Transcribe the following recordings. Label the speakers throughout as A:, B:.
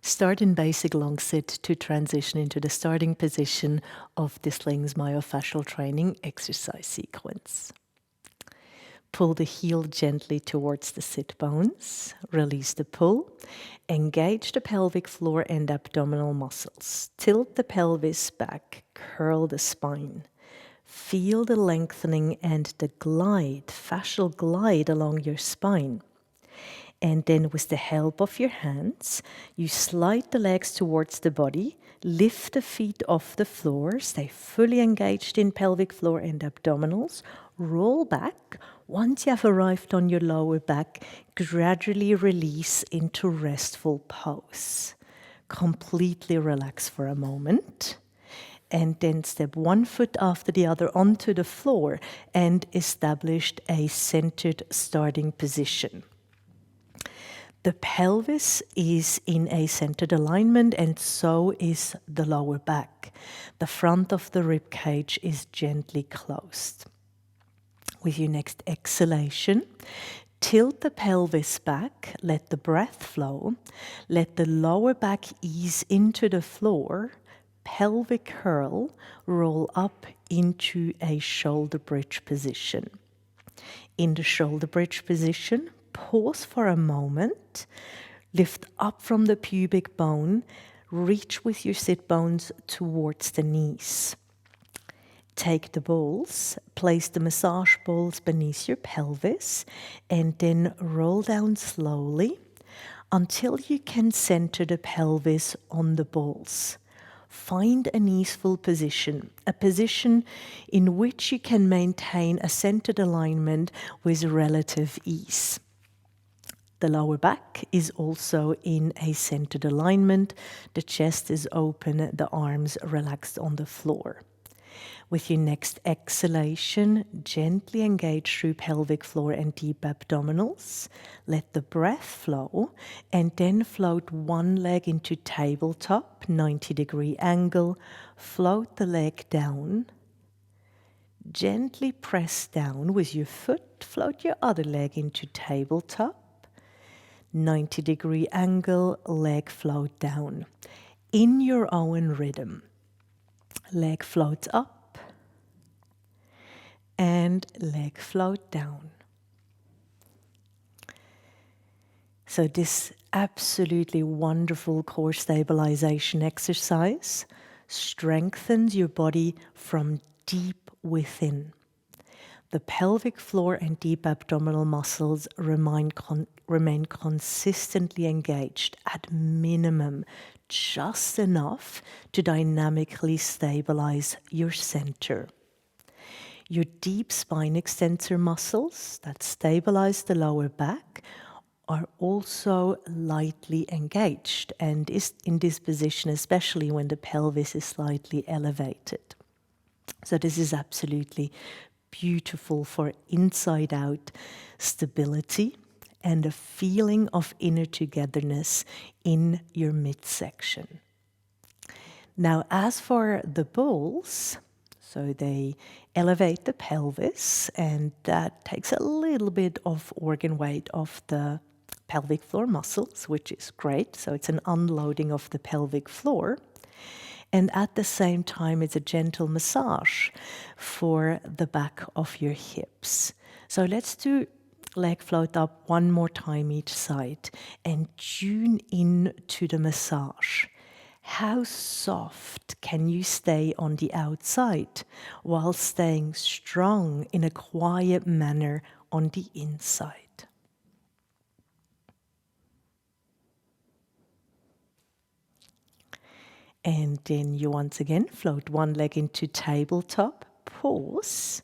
A: Start in basic long sit to transition into the starting position of the Slings Myofascial Training exercise sequence. Pull the heel gently towards the sit bones, release the pull, engage the pelvic floor and abdominal muscles, tilt the pelvis back, curl the spine. Feel the lengthening and the glide, fascial glide along your spine. And then with the help of your hands, you slide the legs towards the body, lift the feet off the floor, stay fully engaged in pelvic floor and abdominals, roll back. Once you have arrived on your lower back, gradually release into restful pose. Completely relax for a moment. And then step one foot after the other onto the floor and establish a centered starting position. The pelvis is in a centered alignment and so is the lower back. The front of the rib cage is gently closed. With your next exhalation, tilt the pelvis back, let the breath flow, let the lower back ease into the floor, pelvic curl, roll up into a shoulder bridge position. In the shoulder bridge position, pause for a moment, lift up from the pubic bone, reach with your sit bones towards the knees. Take the balls, place the massage balls beneath your pelvis, and then roll down slowly until you can center the pelvis on the balls. Find an easeful position, a position in which you can maintain a centered alignment with relative ease. The lower back is also in a centered alignment. The chest is open, the arms relaxed on the floor. With your next exhalation, gently engage through pelvic floor and deep abdominals. Let the breath flow and then float one leg into tabletop, 90-degree angle. Float the leg down. Gently press down with your foot. Float your other leg into tabletop. 90-degree angle, leg float down. In your own rhythm. Leg floats up. And leg float down. So this absolutely wonderful core stabilization exercise strengthens your body from deep within. The pelvic floor and deep abdominal muscles remain consistently engaged at minimum, just enough to dynamically stabilize your center. Your deep spine extensor muscles that stabilize the lower back are also lightly engaged and is in this position, especially when the pelvis is slightly elevated. So this is absolutely beautiful for inside out stability and a feeling of inner togetherness in your midsection. Now, as for the balls, so they elevate the pelvis, and that takes a little bit of organ weight off the pelvic floor muscles, which is great. So it's an unloading of the pelvic floor. And at the same time, it's a gentle massage for the back of your hips. So let's do leg float up one more time each side and tune in to the massage. How soft can you stay on the outside while staying strong in a quiet manner on the inside? And then you once again float one leg into tabletop, pause,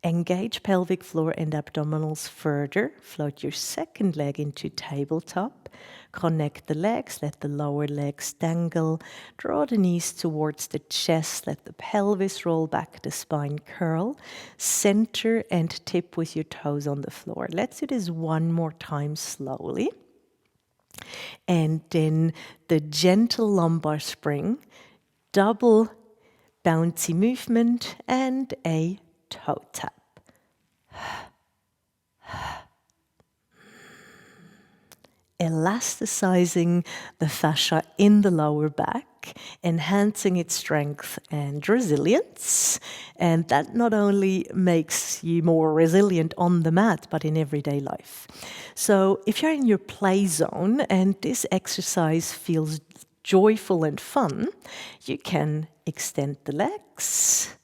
A: engage pelvic floor and abdominals further, float your second leg into tabletop, connect the legs, let the lower legs dangle, draw the knees towards the chest, let the pelvis roll back, the spine curl, center and tip with your toes on the floor. Let's do this one more time slowly. And then the gentle lumbar spring, double bouncy movement, and a toe tap. elasticizing the fascia in the lower back, enhancing its strength and resilience. And that not only makes you more resilient on the mat, but in everyday life. So if you're in your play zone and this exercise feels joyful and fun, you can extend the legs,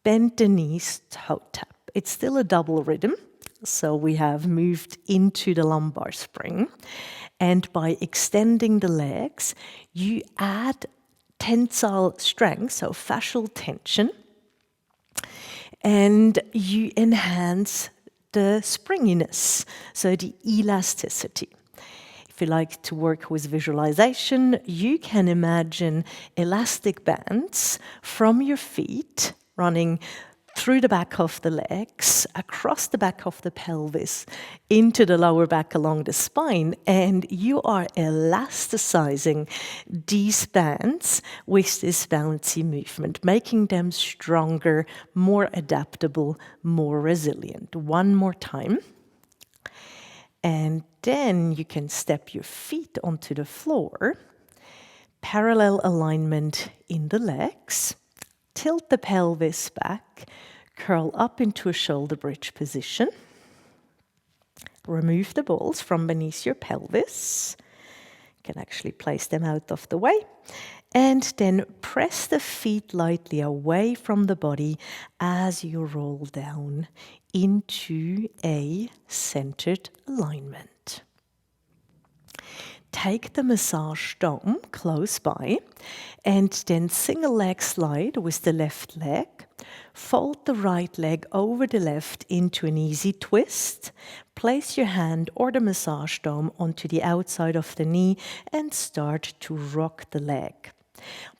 A: bend the knees, toe tap. It's still a double rhythm. So we have moved into the lumbar spring. And by extending the legs, you add tensile strength, so fascial tension, and you enhance the springiness, so the elasticity. If you like to work with visualization, you can imagine elastic bands from your feet running through the back of the legs, across the back of the pelvis, into the lower back along the spine, and you are elasticizing these bands with this bouncy movement, making them stronger, more adaptable, more resilient. One more time. And then you can step your feet onto the floor, parallel alignment in the legs, tilt the pelvis back, curl up into a shoulder bridge position. Remove the balls from beneath your pelvis. You can actually place them out of the way. And then press the feet lightly away from the body as you roll down into a centered alignment. Take the massage dome close by and then single leg slide with the left leg. Fold the right leg over the left into an easy twist. Place your hand or the massage dome onto the outside of the knee and start to rock the leg.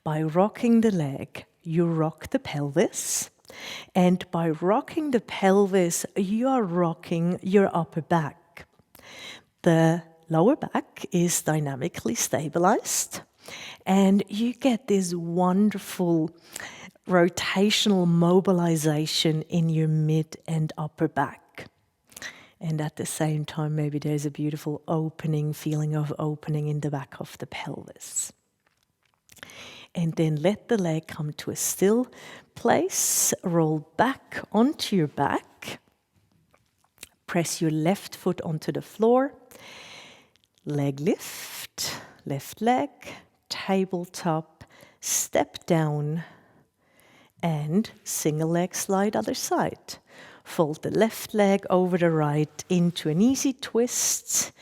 A: By rocking the leg, you rock the pelvis. And by rocking the pelvis, you are rocking your upper back. The lower back is dynamically stabilized, and you get this wonderful rotational mobilization in your mid and upper back. And at the same time, maybe there's a beautiful opening, feeling of opening in the back of the pelvis. And then let the leg come to a still place. Roll back onto your back. Press your left foot onto the floor. Leg lift, left leg, tabletop, step down, and single leg slide other side. Fold the left leg over the right into an easy twist.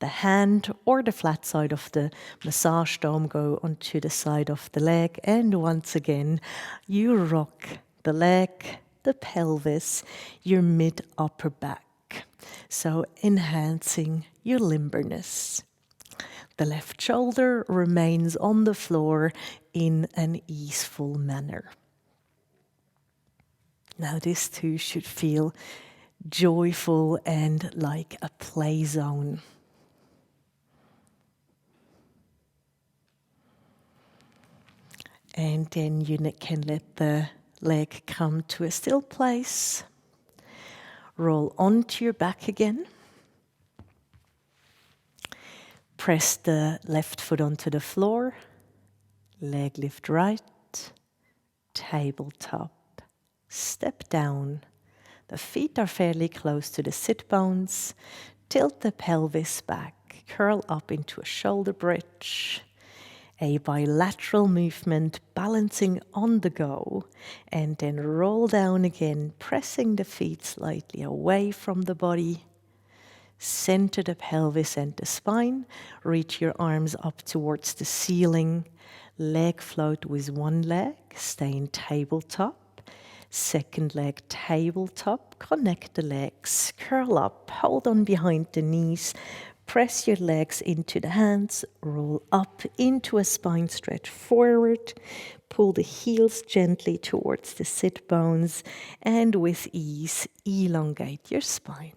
A: The hand or the flat side of the massage dome go onto the side of the leg, and once again you rock the leg, the pelvis, your mid-upper back. So enhancing your limberness. The left shoulder remains on the floor in an easeful manner. Now this too should feel joyful and like a play zone. And then you can let the leg come to a still place. Roll onto your back again. Press the left foot onto the floor. Leg lift right. Tabletop. Step down. The feet are fairly close to the sit bones. Tilt the pelvis back. Curl up into a shoulder bridge. A bilateral movement, balancing on the go, and then roll down again, pressing the feet slightly away from the body. Center the pelvis and the spine. Reach your arms up towards the ceiling. Leg float with one leg. Stay in tabletop. Second leg tabletop. Connect the legs. Curl up. Hold on behind the knees. Press your legs into the hands, roll up into a spine stretch forward, pull the heels gently towards the sit bones, and with ease, elongate your spine.